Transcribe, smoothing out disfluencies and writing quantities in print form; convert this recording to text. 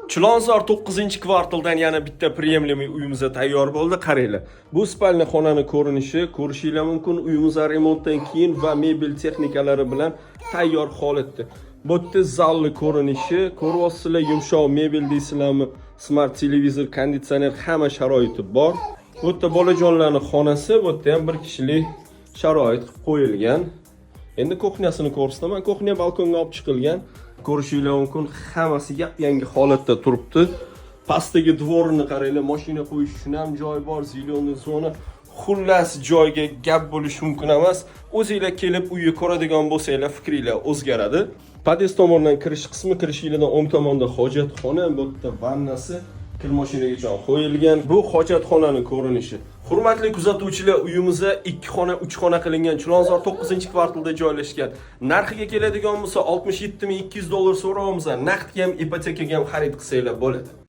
Chilonzor 9-kvartaldan yana bitta premium uyimiz tayyor bo'ldi. Qaranglar. Bu spalni xonani ko'rinishi, ko'rishinglar mumkin. Uyimiz remontdan keyin va mebel texnikalari bilan tayyor holatda. Bu yerda zalli ko'rinishi, ko'ryapsizlar, yumshoq mebel deysizlarmi? Smart televizor, konditsioner, hamma sharoiti bor. Bu yerda bolajonlarning xonasi, bu yerda ham bir kishilik sharoit qilib qo'yilgan. Endi kuxnyasini ko'rsataman. Kuxnya balkonga olib chiqilgan. Ko'rishinglar mumkin, hammasi yangi holatda turibdi. Pastdagi dvorini qaranglar, mashina qo'yish uchun ham joy bor, ziloniy zona. Xullas joyga gap bo'lish mumkin emas. O'zingizlar kelib uyni ko'radigan bo'lsanglar, fikringlar o'zgaradi. Podest tomonidan kirish qismi, kirishinglardan o'ng tomonda hojatxona, bu yerda vannasi, kir mashinagacha qo'yilgan. Bu hojatxonaning ko'rinishi. Hurmatli kuzatuvchilar, uyimizda 2 xona, 3 xona qilingan Chilonzor 9-kvartalda joylashgan. Narxiga keladigan bo'lsa $67,200 so'raymiz. Naqdga ham, ipotekaga ham xarid qilsanglar bo'ladi.